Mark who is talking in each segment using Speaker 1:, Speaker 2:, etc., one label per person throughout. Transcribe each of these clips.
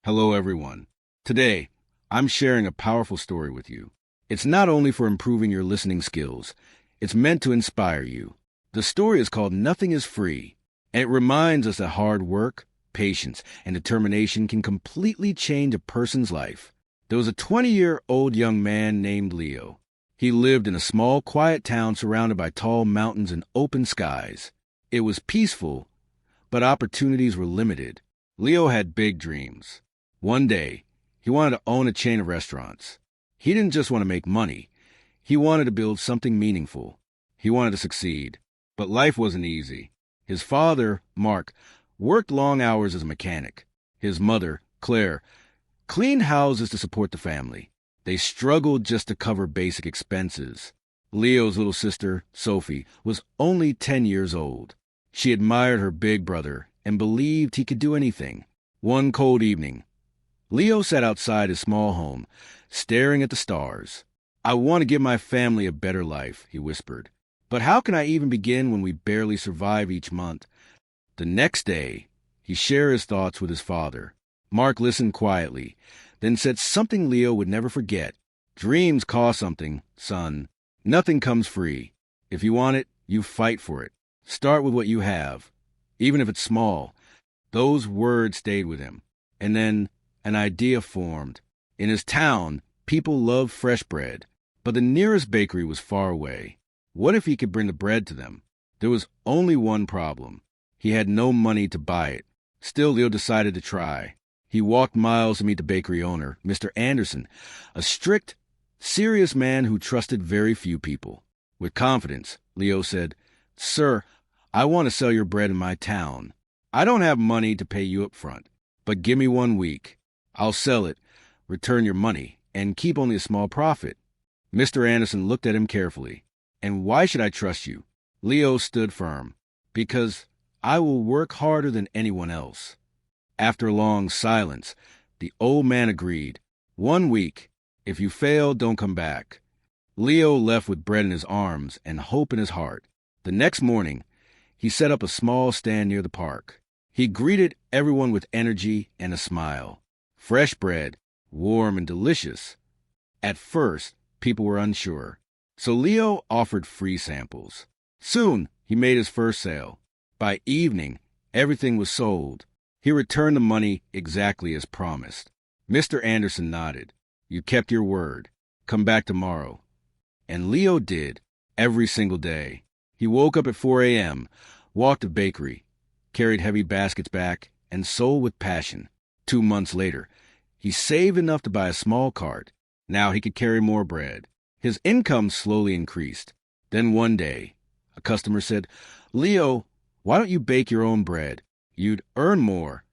Speaker 1: Hello, everyone. Today, I'm sharing a powerful story with you. It's not only for improving your listening skills, it's meant to inspire you. The story is called Nothing is Free, and it reminds us that hard work, patience, and determination can completely change a person's life. There was a 20-year-old young man named Leo. He lived in a small, quiet town surrounded by tall mountains and open skies. It was peaceful, but opportunities were limited. Leo had big dreams. One day, he wanted to own a chain of restaurants. He didn't just want to make money. He wanted to build something meaningful. He wanted to succeed. But life wasn't easy. His father, Mark, worked long hours as a mechanic. His mother, Claire, cleaned houses to support the family. They struggled just to cover basic expenses. Leo's little sister, Sophie, was only 10 years old. She admired her big brother and believed he could do anything. One cold evening, Leo sat outside his small home, staring at the stars. "I want to give my family a better life," he whispered. "But how can I even begin when we barely survive each month?" The next day, he shared his thoughts with his father. Mark listened quietly, then said something Leo would never forget. "Dreams cost something, son. Nothing comes free. If you want it, you fight for it. Start with what you have, even if it's small." Those words stayed with him. And then an idea formed. In his town, people loved fresh bread, but the nearest bakery was far away. What if he could bring the bread to them? There was only one problem. He had no money to buy it. Still, Leo decided to try. He walked miles to meet the bakery owner, Mr. Anderson, a strict, serious man who trusted very few people. With confidence, Leo said, "Sir, I want to sell your bread in my town. I don't have money to pay you up front, but give me 1 week. I'll sell it, return your money, and keep only a small profit." Mr. Anderson looked at him carefully. "And why should I trust you?" Leo stood firm. "Because I will work harder than anyone else." After a long silence, the old man agreed. 1 week. If you fail, don't come back." Leo left with bread in his arms and hope in his heart. The next morning, he set up a small stand near the park. He greeted everyone with energy and a smile. Fresh bread, warm and delicious. At first, people were unsure, so Leo offered free samples. Soon, he made his first sale. By evening, everything was sold. He returned the money exactly as promised. Mr. Anderson nodded. "You kept your word. Come back tomorrow." And Leo did, every single day. He woke up at 4 a.m., walked to the bakery, carried heavy baskets back, and sold with passion. 2 months later, he saved enough to buy a small cart. Now he could carry more bread. His income slowly increased. Then one day, a customer said, "Leo, why don't you bake your own bread? You'd earn more."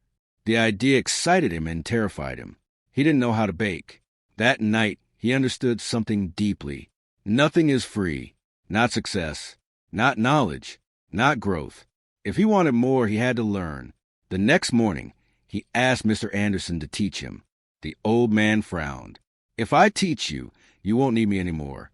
Speaker 1: The idea excited him and terrified him. He didn't know how to bake. That night, he understood something deeply. Nothing is free. Not success. Not knowledge. Not growth. If he wanted more, he had to learn. The next morning, he asked Mr. Anderson to teach him. The old man frowned. "If I teach you, you won't need me anymore."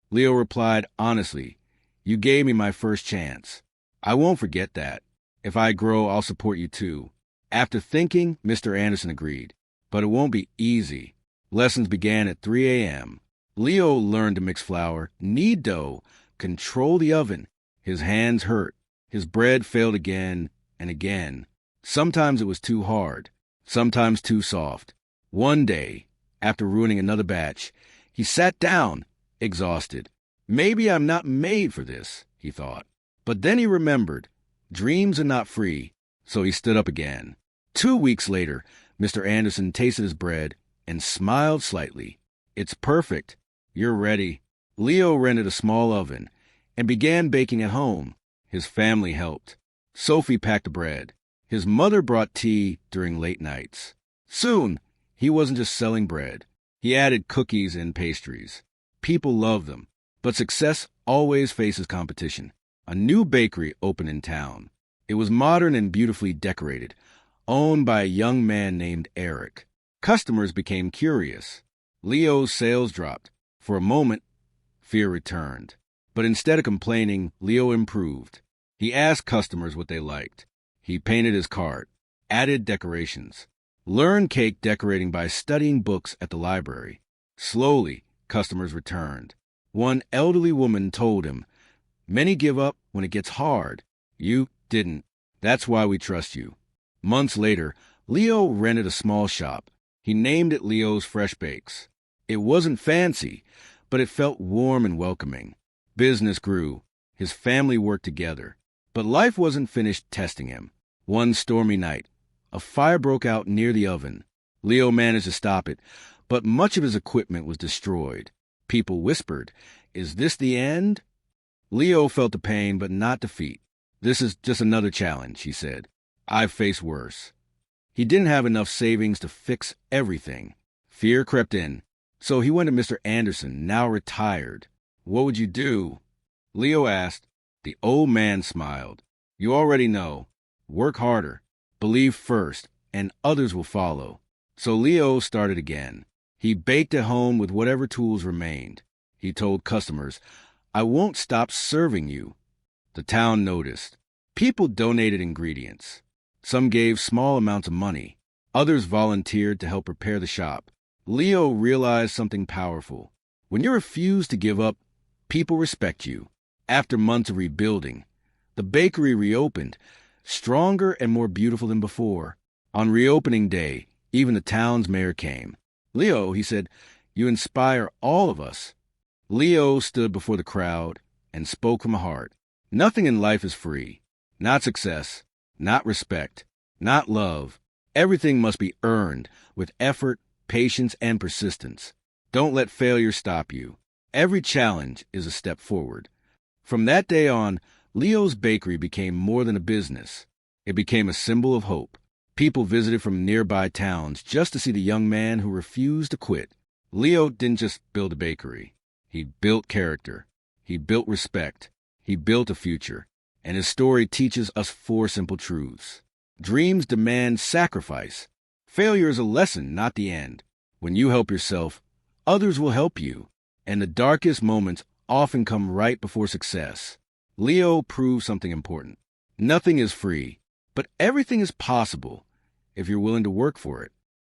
Speaker 1: Leo replied honestly, "You gave me my first chance. I won't forget that. If I grow, I'll support you too." After thinking, Mr. Anderson agreed. But it won't be easy. Lessons began at 3 a.m. Leo learned to mix flour, knead dough, control the oven. His hands hurt. His bread failed again and again. Sometimes it was too hard, sometimes too soft. One day, after ruining another batch, he sat down, exhausted. "Maybe I'm not made for this," he thought. But then he remembered, dreams are not free, so he stood up again. 2 weeks later, Mr. Anderson tasted his bread and smiled slightly. "It's perfect. You're ready." Leo rented a small oven and began baking at home. His family helped. Sophie packed the bread. His mother brought tea during late nights. Soon, he wasn't just selling bread. He added cookies and pastries. People loved them, but success always faces competition. A new bakery opened in town. It was modern and beautifully decorated, owned by a young man named Eric. Customers became curious. Leo's sales dropped. For a moment, fear returned. But instead of complaining, Leo improved. He asked customers what they liked. He painted his cart, added decorations. Learn cake decorating by studying books at the library. Slowly, customers returned. One elderly woman told him, "Many give up when it gets hard. You didn't. That's why we trust you." Months later, Leo rented a small shop. He named it Leo's Fresh Bakes. It wasn't fancy, but it felt warm and welcoming. Business grew. His family worked together. But life wasn't finished testing him. One stormy night, a fire broke out near the oven. Leo managed to stop it, but much of his equipment was destroyed. People whispered, "Is this the end?" Leo felt the pain, but not defeat. "This is just another challenge," he said. "I've faced worse." He didn't have enough savings to fix everything. Fear crept in. So he went to Mr. Anderson, now retired. "What would you do?" Leo asked. The old man smiled. "You already know. Work harder. Believe first, and others will follow." So Leo started again. He baked at home with whatever tools remained. He told customers, "I won't stop serving you." The town noticed. People donated ingredients. Some gave small amounts of money. Others volunteered to help repair the shop. Leo realized something powerful. When you refuse to give up, people respect you. After months of rebuilding, the bakery reopened, stronger and more beautiful than before. On reopening day, even the town's mayor came. "Leo," he said, "you inspire all of us." Leo stood before the crowd and spoke from the heart. Nothing in life is free. Not success, not respect, not love. Everything must be earned with effort, patience, and persistence. Don't let failure stop you. Every challenge is a step forward. From that day on, Leo's bakery became more than a business. It became a symbol of hope. People visited from nearby towns just to see the young man who refused to quit. Leo didn't just build a bakery. He built character. He built respect. He built a future. And his story teaches us 4 simple truths. Dreams demand sacrifice. Failure is a lesson, not the end. When you help yourself, others will help you. And the darkest moments often come right before success. Leo proved something important. Nothing is free, but everything is possible if you're willing to work for it.